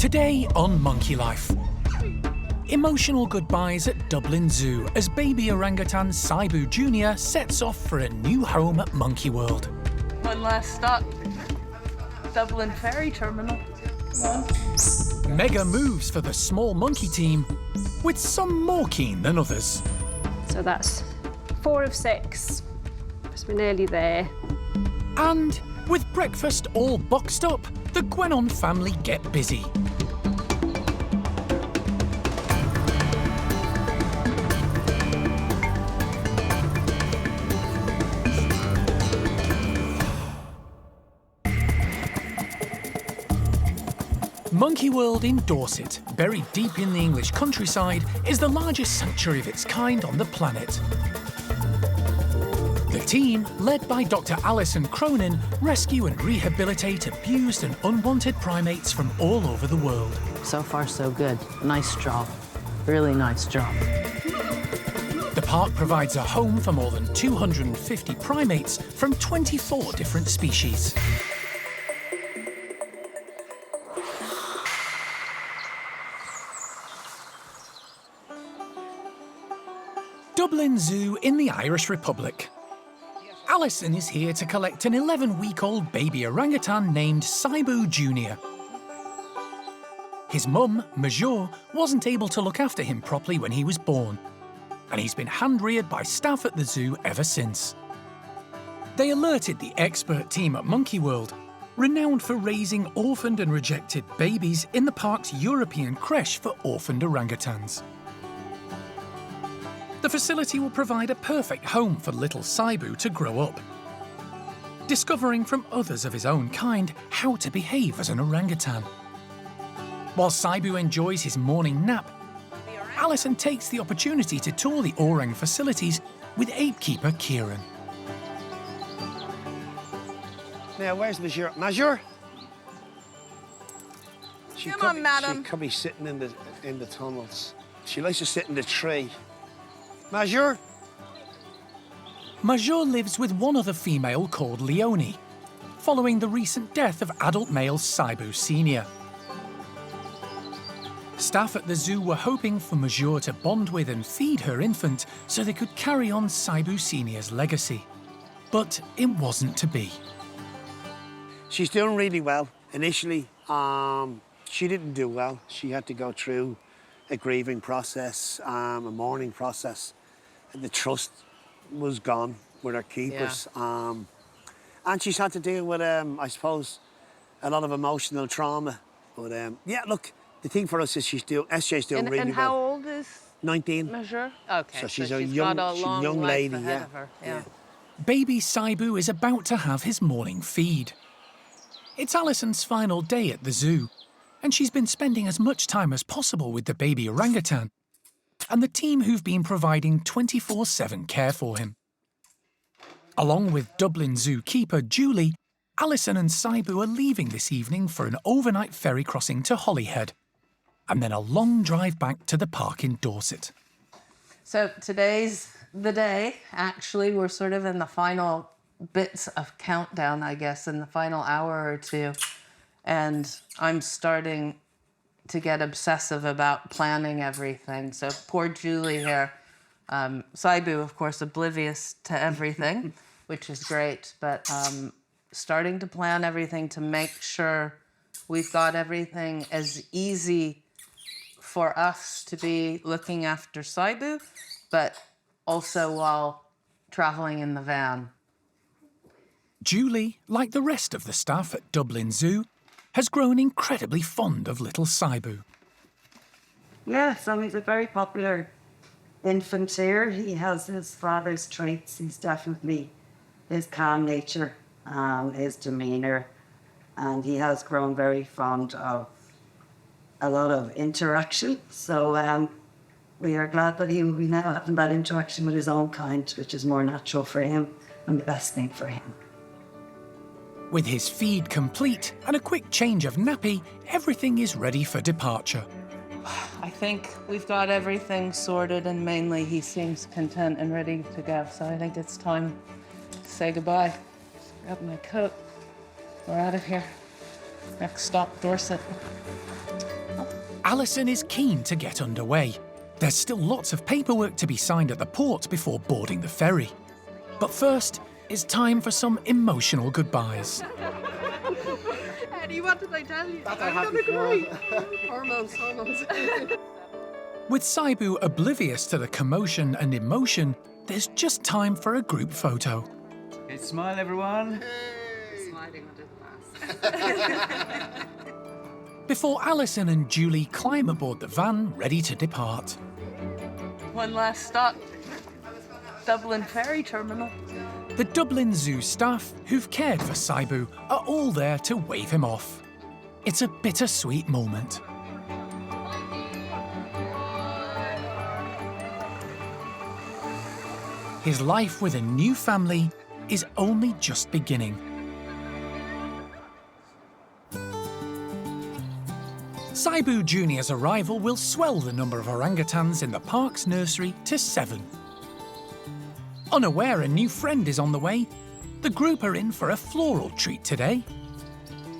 Today on Monkey Life. Emotional goodbyes at Dublin Zoo as baby orangutan Sibu Junior sets off for a new home at Monkey World. One last stop, Dublin Ferry terminal. Come on. Mega moves for the small monkey team, with some more keen than others. So that's 4 of 6. So we're nearly there. And with breakfast all boxed up, the Gwenon family get busy. Monkey World in Dorset, buried deep in the English countryside, is the largest sanctuary of its kind on the planet. The team, led by Dr. Alison Cronin, rescue and rehabilitate abused and unwanted primates from all over the world. So far, so good. Nice job. Really nice job. The park provides a home for more than 250 primates from 24 different species. Dublin Zoo in the Irish Republic. Alison is here to collect an 11-week-old baby orangutan named Sibu Junior. His mum, Major, wasn't able to look after him properly when he was born, and he's been hand-reared by staff at the zoo ever since. They alerted the expert team at Monkey World, renowned for raising orphaned and rejected babies in the park's European creche for orphaned orangutans. The facility will provide a perfect home for little Sibu to grow up, discovering from others of his own kind how to behave as an orangutan. While Sibu enjoys his morning nap, Alison takes the opportunity to tour the orang facilities with apekeeper Kieran. Now, where's Major? Major? Come on, madam. She could be sitting in the tunnels. She likes to sit in the tree. Major? Major lives with one other female called Leonie, following the recent death of adult male Sibu Senior. Staff at the zoo were hoping for Major to bond with and feed her infant so they could carry on Sibu Senior's legacy. But it wasn't to be. She's doing really well. Initially, she didn't do well. She had to go through a grieving process, a mourning process. The trust was gone with her keepers. Yeah. And she's had to deal with, I suppose, a lot of emotional trauma. But yeah, look, the thing for us is SJ's doing really well. And how old is 19. Major? Okay, so she's got a young lady, ahead of her. Yeah. Baby Sibu is about to have his morning feed. It's Alison's final day at the zoo, and she's been spending as much time as possible with the baby orangutan and the team who've been providing 24/7 care for him. Along with Dublin Zoo keeper Julie, Alison and Sibu are leaving this evening for an overnight ferry crossing to Holyhead, and then a long drive back to the park in Dorset. So today's the day. Actually, we're sort of in the final bits of countdown, I guess, in the final hour or two. And I'm starting to get obsessive about planning everything. So poor Julie here. Sibu, of course, oblivious to everything, which is great. But starting to plan everything to make sure we've got everything as easy for us to be looking after Sibu, but also while traveling in the van. Julie, like the rest of the staff at Dublin Zoo, has grown incredibly fond of little Sibu. Yeah, so he's a very popular infant here. He has his father's traits. He's definitely his calm nature, his demeanour, and he has grown very fond of a lot of interaction. So we are glad that he will be now having that interaction with his own kind, which is more natural for him and the best thing for him. With his feed complete and a quick change of nappy, everything is ready for departure. I think we've got everything sorted, and mainly he seems content and ready to go. So I think it's time to say goodbye. Grab my coat. We're out of here. Next stop, Dorset. Alison is keen to get underway. There's still lots of paperwork to be signed at the port before boarding the ferry. But first, it's time for some emotional goodbyes. Eddie, what did I tell you? That's a happy cry. Hormones. With Sibu oblivious to the commotion and emotion, there's just time for a group photo. Okay, smile, everyone. Sliding under the bus. Before Alison and Julie climb aboard the van, ready to depart. One last stop. Dublin Ferry Terminal. The Dublin Zoo staff who've cared for Sibu are all there to wave him off. It's a bittersweet moment. His life with a new family is only just beginning. Sibu Junior's arrival will swell the number of orangutans in the park's nursery to 7. Unaware a new friend is on the way, the group are in for a floral treat today.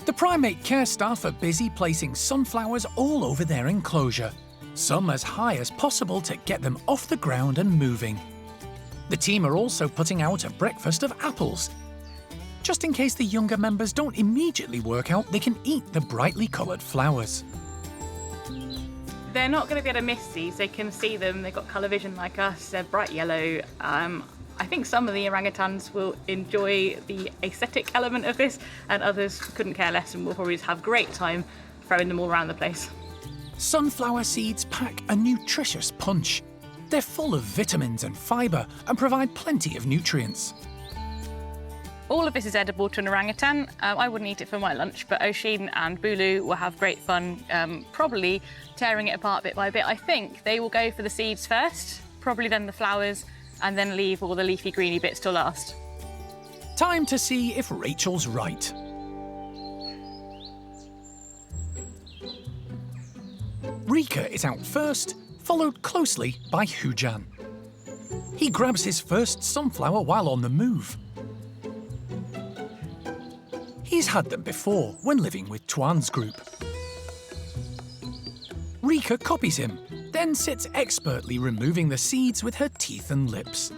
The primate care staff are busy placing sunflowers all over their enclosure, some as high as possible to get them off the ground and moving. The team are also putting out a breakfast of apples. Just in case the younger members don't immediately work out, they can eat the brightly coloured flowers. They're not going to be able to miss these. They can see them. They've got colour vision like us. They're bright yellow. I think some of the orangutans will enjoy the aesthetic element of this, and others couldn't care less and will probably just have great time throwing them all around the place. Sunflower seeds pack a nutritious punch. They're full of vitamins and fibre and provide plenty of nutrients. All of this is edible to an orangutan. I wouldn't eat it for my lunch, but Oisin and Bulu will have great fun, probably tearing it apart bit by bit. I think they will go for the seeds first, probably then the flowers, and then leave all the leafy greeny bits till last. Time to see if Rachel's right. Rika is out first, followed closely by Hujan. He grabs his first sunflower while on the move. He's had them before when living with Tuan's group. Rika copies him, then sits expertly removing the seeds with her teeth and lips.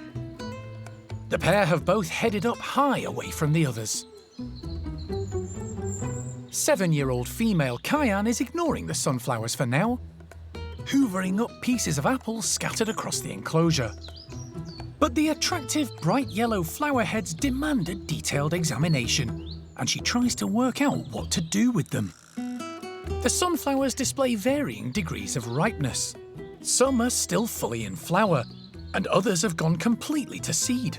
The pair have both headed up high away from the others. 7-year-old female Kyan is ignoring the sunflowers for now, hoovering up pieces of apples scattered across the enclosure. But the attractive bright yellow flower heads demand a detailed examination, and she tries to work out what to do with them. The sunflowers display varying degrees of ripeness. Some are still fully in flower, and others have gone completely to seed.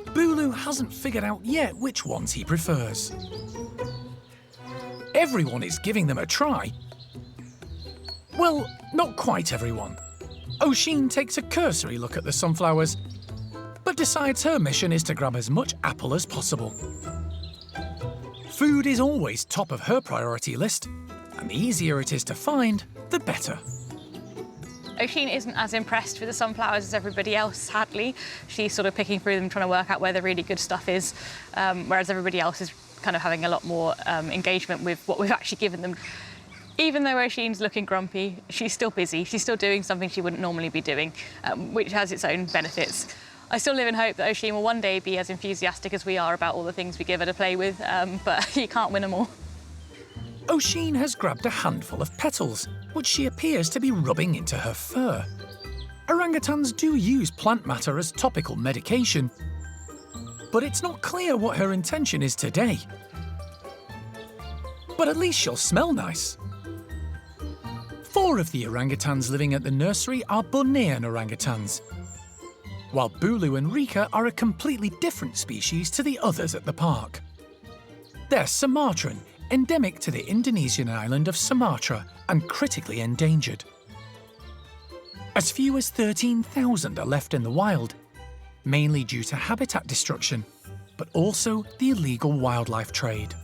Bulu hasn't figured out yet which ones he prefers. Everyone is giving them a try. Well, not quite everyone. Oisin takes a cursory look at the sunflowers, but decides her mission is to grab as much apple as possible. Food is always top of her priority list, and the easier it is to find, the better. Oisin isn't as impressed with the sunflowers as everybody else, sadly. She's sort of picking through them, trying to work out where the really good stuff is, whereas everybody else is kind of having a lot more engagement with what we've actually given them. Even though Oisin's looking grumpy, she's still busy. She's still doing something she wouldn't normally be doing, which has its own benefits. I still live in hope that Oisin will one day be as enthusiastic as we are about all the things we give her to play with, but you can't win them all. Oisin has grabbed a handful of petals, which she appears to be rubbing into her fur. Orangutans do use plant matter as topical medication, but it's not clear what her intention is today. But at least she'll smell nice. 4 of the orangutans living at the nursery are Bornean orangutans, while Bulu and Rika are a completely different species to the others at the park. They're Sumatran, endemic to the Indonesian island of Sumatra and critically endangered. As few as 13,000 are left in the wild, mainly due to habitat destruction, but also the illegal wildlife trade.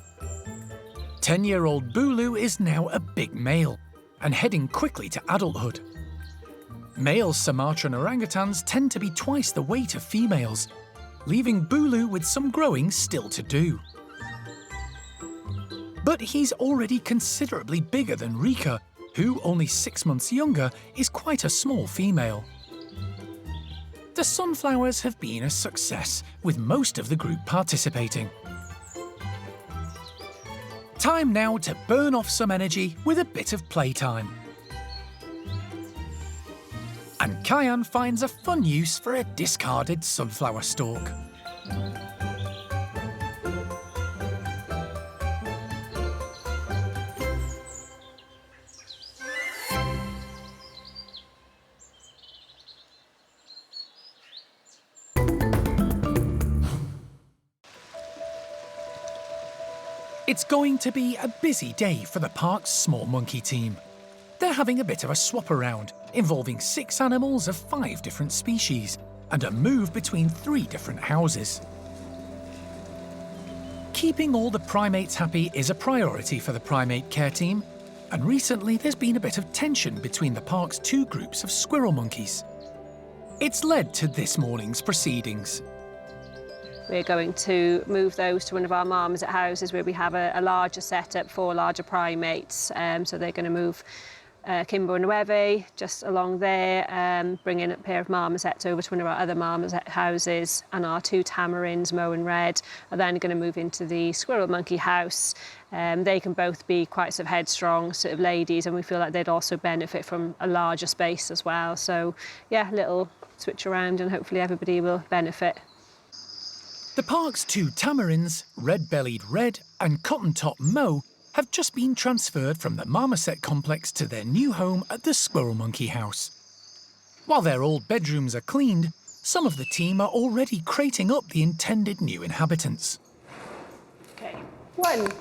10-year-old Bulu is now a big male and heading quickly to adulthood. Male Sumatran orangutans tend to be twice the weight of females, leaving Bulu with some growing still to do. But he's already considerably bigger than Rika, who, only 6 months younger, is quite a small female. The sunflowers have been a success, with most of the group participating. Time now to burn off some energy with a bit of playtime. And Kyan finds a fun use for a discarded sunflower stalk. It's going to be a busy day for the park's small monkey team. They're having a bit of a swap around, involving 6 animals of 5 different species, and a move between 3 different houses. Keeping all the primates happy is a priority for the primate care team, and recently there's been a bit of tension between the park's 2 groups of squirrel monkeys. It's led to this morning's proceedings. We're going to move those to one of our marmoset houses where we have a larger setup for larger primates. So they're going to move Kimbo and Nueve just along there, bring in a pair of marmosets over to one of our other marmoset houses, and our 2 tamarins, Mo and Red, are then going to move into the squirrel monkey house. They can both be quite sort of headstrong sort of ladies, and we feel like they'd also benefit from a larger space as well. So yeah, a little switch around and hopefully everybody will benefit. The park's 2 tamarins, red-bellied Red and cotton-top Mo, have just been transferred from the marmoset complex to their new home at the Squirrel Monkey House. While their old bedrooms are cleaned, some of the team are already crating up the intended new inhabitants. Okay, 1.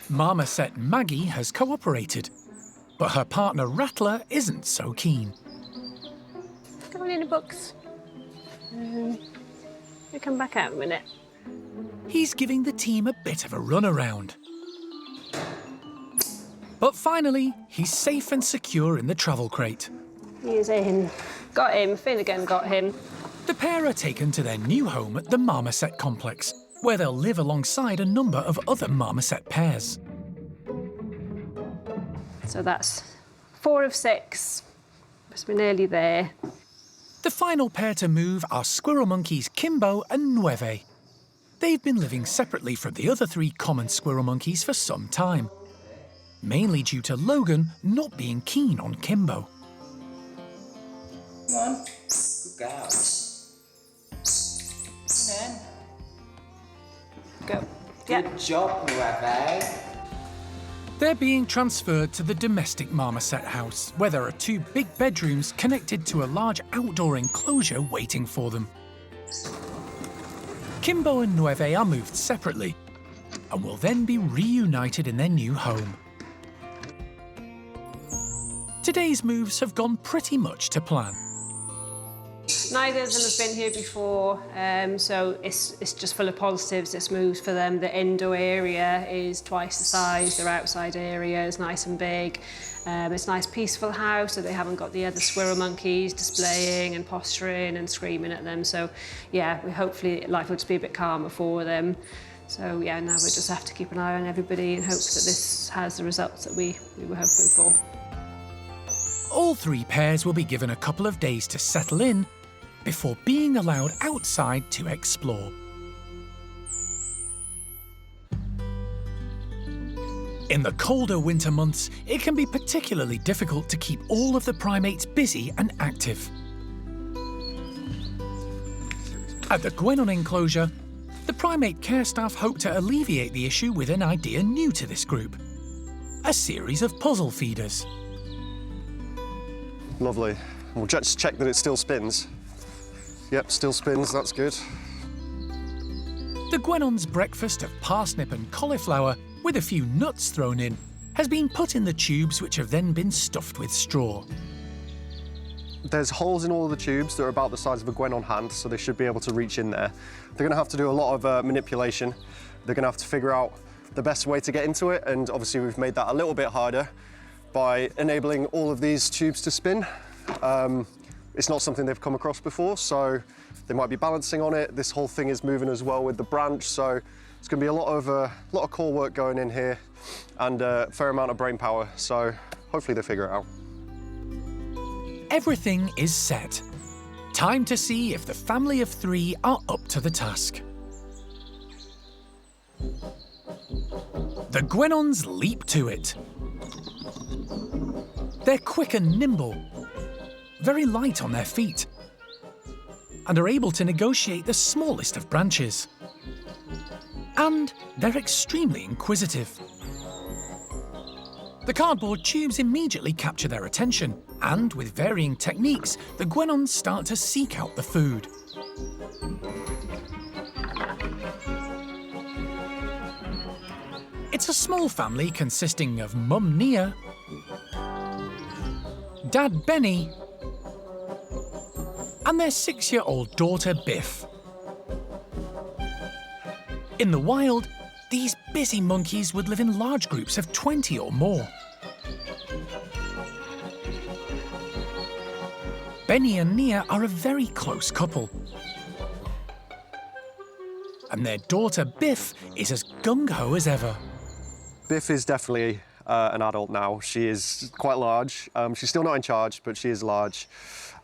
Marmoset Maggie has cooperated, but her partner Rattler isn't so keen. Come on in the books. We'll come back out in a minute. He's giving the team a bit of a runaround. But finally, he's safe and secure in the travel crate. He is in. Got him. Finnegan got him. The pair are taken to their new home at the Marmoset complex, where they'll live alongside a number of other marmoset pairs. So that's 4 of 6. So we're nearly there. The final pair to move are squirrel monkeys Kimbo and Nueve. They've been living separately from the other 3 common squirrel monkeys for some time, mainly due to Logan not being keen on Kimbo. Come on. Good girls. Come on. Go. Good job, Nueve. They're being transferred to the domestic marmoset house, where there are 2 big bedrooms connected to a large outdoor enclosure waiting for them. Kimbo and Nueve are moved separately and will then be reunited in their new home. Today's moves have gone pretty much to plan. Neither of them have been here before, so it's just full of positives, this move for them. The indoor area is twice the size, their outside area is nice and big. It's a nice peaceful house, so they haven't got the other squirrel monkeys displaying and posturing and screaming at them. So yeah, hopefully life will just be a bit calmer for them. So yeah, now we just have to keep an eye on everybody and hope that this has the results that we were hoping for. All 3 pairs will be given a couple of days to settle in before being allowed outside to explore. In the colder winter months, it can be particularly difficult to keep all of the primates busy and active. At the Gwenon enclosure, the primate care staff hope to alleviate the issue with an idea new to this group: a series of puzzle feeders. Lovely. We'll just check that it still spins. Yep, still spins, that's good. The Gwenon's breakfast of parsnip and cauliflower, with a few nuts thrown in, has been put in the tubes which have then been stuffed with straw. There's holes in all of the tubes that are about the size of a Gwenon hand, so they should be able to reach in there. They're going to have to do a lot of manipulation. They're going to have to figure out the best way to get into it, and obviously we've made that a little bit harder by enabling all of these tubes to spin. It's not something they've come across before, so they might be balancing on it. This whole thing is moving as well with the branch, so It's going to be a lot of core work going in here and a fair amount of brain power, so hopefully they figure it out. Everything is set. Time to see if the family of 3 are up to the task. The Gwenons leap to it. They're quick and nimble, very light on their feet, and are able to negotiate the smallest of branches. And they're extremely inquisitive. The cardboard tubes immediately capture their attention, and with varying techniques, the Gwenons start to seek out the food. It's a small family consisting of Mum Nia, Dad Benny, and their 6-year-old daughter Biff. In the wild, these busy monkeys would live in large groups of 20 or more. Benny and Nia are a very close couple. And their daughter Biff is as gung-ho as ever. Biff is definitely an adult now. She is quite large. She's still not in charge, but she is large.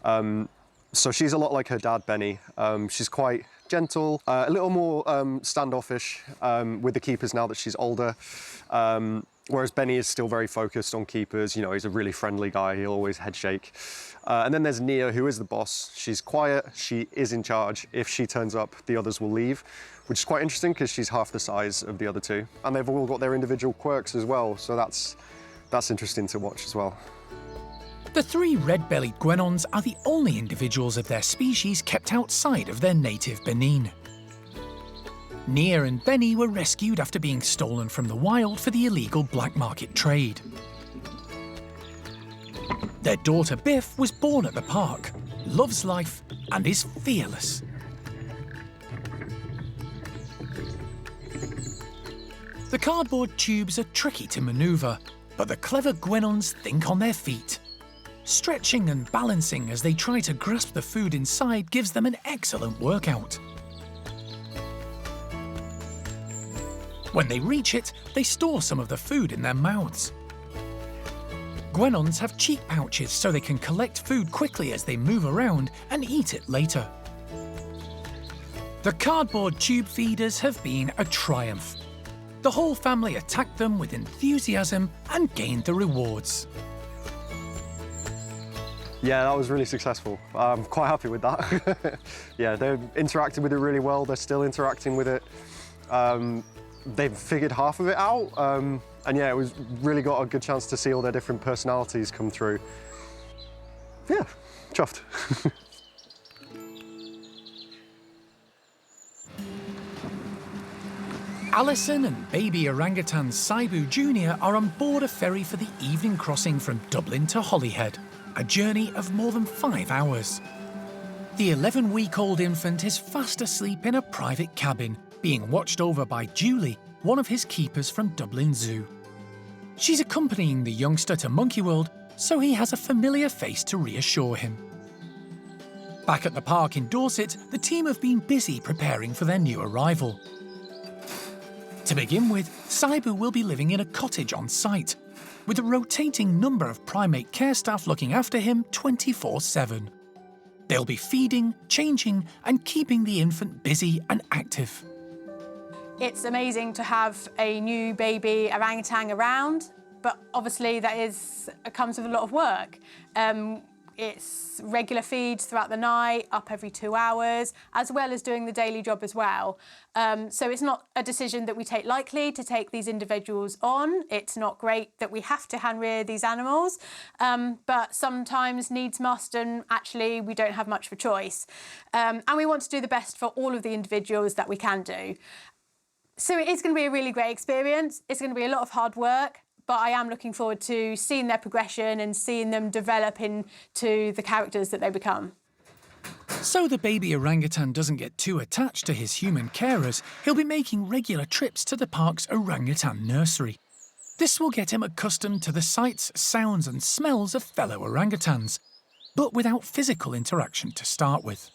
So she's a lot like her dad, Benny. She's quite gentle, a little more standoffish with the keepers now that she's older. Whereas Benny is still very focused on keepers. You know, he's a really friendly guy. He'll always head shake. And then there's Nia, who is the boss. She's quiet. She is in charge. If she turns up, the others will leave, which is quite interesting because she's half the size of the other 2. And they've all got their individual quirks as well. So that's interesting to watch as well. The 3 red-bellied Gwenons are the only individuals of their species kept outside of their native Benin. Nia and Benny were rescued after being stolen from the wild for the illegal black market trade. Their daughter Biff was born at the park, loves life, and is fearless. The cardboard tubes are tricky to maneuver, but the clever Gwenons think on their feet. Stretching and balancing as they try to grasp the food inside gives them an excellent workout. When they reach it, they store some of the food in their mouths. Gwenons have cheek pouches so they can collect food quickly as they move around and eat it later. The cardboard tube feeders have been a triumph. The whole family attacked them with enthusiasm and gained the rewards. Yeah, that was really successful. I'm quite happy with that. Yeah, they've interacted with it really well. They're still interacting with it. They've figured half of it out. And yeah, it was really got a good chance to see all their different personalities come through. Yeah, chuffed. Alison and baby orangutan Sibu Junior are on board a ferry for the evening crossing from Dublin to Holyhead, a journey of more than 5 hours. The 11-week-old infant is fast asleep in a private cabin, being watched over by Julie, one of his keepers from Dublin Zoo. She's accompanying the youngster to Monkey World, so he has a familiar face to reassure him. Back at the park in Dorset, the team have been busy preparing for their new arrival. To begin with, Sibu will be living in a cottage on site, with a rotating number of primate care staff looking after him 24/7. They'll be feeding, changing, and keeping the infant busy and active. It's amazing to have a new baby orangutan around, but obviously that comes with a lot of work. It's regular feeds throughout the night, up every 2 hours, as well as doing the daily job as well. So it's not a decision that we take lightly to take these individuals on. It's not great that we have to hand rear these animals, but sometimes needs must, and actually we don't have much of a choice. And we want to do the best for all of the individuals that we can do. So it is going to be a really great experience. It's going to be a lot of hard work, but I am looking forward to seeing their progression and seeing them develop into the characters that they become. So the baby orangutan doesn't get too attached to his human carers, he'll be making regular trips to the park's orangutan nursery. This will get him accustomed to the sights, sounds and smells of fellow orangutans, but without physical interaction to start with.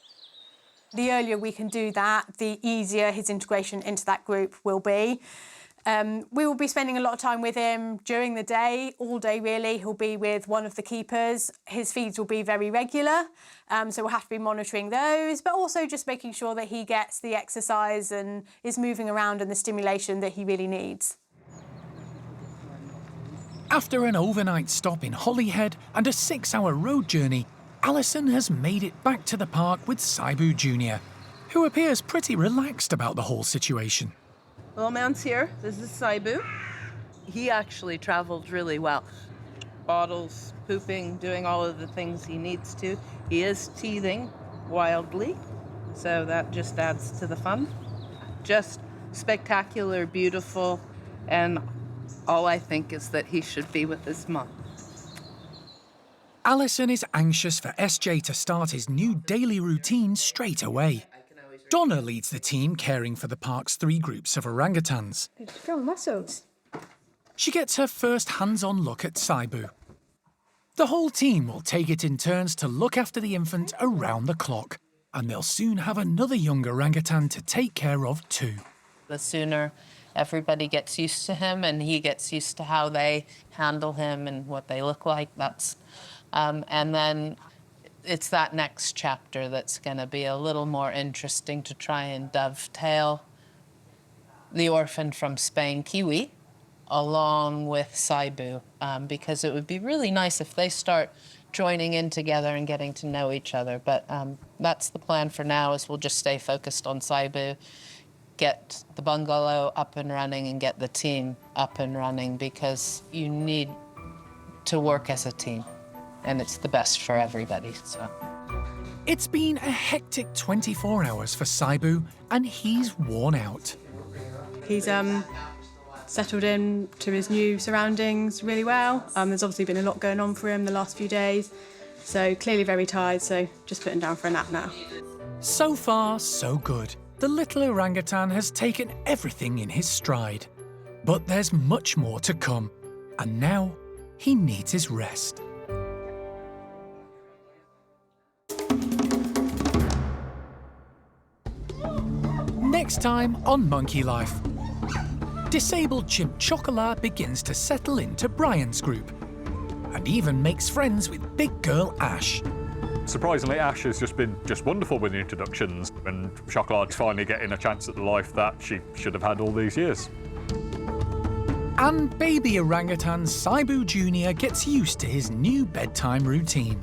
The earlier we can do that, the easier his integration into that group will be. We will be spending a lot of time with him during the day, all day really. He'll be with one of the keepers. His feeds will be very regular, so we'll have to be monitoring those, but also just making sure that he gets the exercise and is moving around and the stimulation that he really needs. After an overnight stop in Holyhead and a 6-hour road journey, Alison has made it back to the park with Sibu Junior, who appears pretty relaxed about the whole situation. Little man's here. This is Sibu. He actually travelled really well. Bottles, pooping, doing all of the things he needs to. He is teething wildly, so that just adds to the fun. Just spectacular, beautiful, and all I think is that he should be with his mum. Alison is anxious for SJ to start his new daily routine straight away. Donna leads the team caring for the park's 3 groups of orangutans. Feel muscles. She gets her first hands-on look at Sibu. The whole team will take it in turns to look after the infant around the clock, and they'll soon have another young orangutan to take care of too. The sooner everybody gets used to him and he gets used to how they handle him and what they look like, and then it's that next chapter that's going to be a little more interesting to try and dovetail the orphan from Spain, Kiwi, along with Sibu, because it would be really nice if they start joining in together and getting to know each other. But that's the plan for now, is we'll just stay focused on Sibu, get the bungalow up and running and get the team up and running, because you need to work as a team. And it's the best for everybody, so. It's been a hectic 24 hours for Sibu, and he's worn out. He's settled in to his new surroundings really well. There's obviously been a lot going on for him the last few days, so clearly very tired, so just putting down for a nap now. So far, so good. The little orangutan has taken everything in his stride. But there's much more to come, and now he needs his rest. Next time on Monkey Life. Disabled chimp Chocolat begins to settle into Brian's group and even makes friends with big girl Ash. Surprisingly, Ash has just been wonderful with the introductions, and Chocolat's finally getting a chance at the life that she should have had all these years. And baby orangutan Sibu Junior gets used to his new bedtime routine.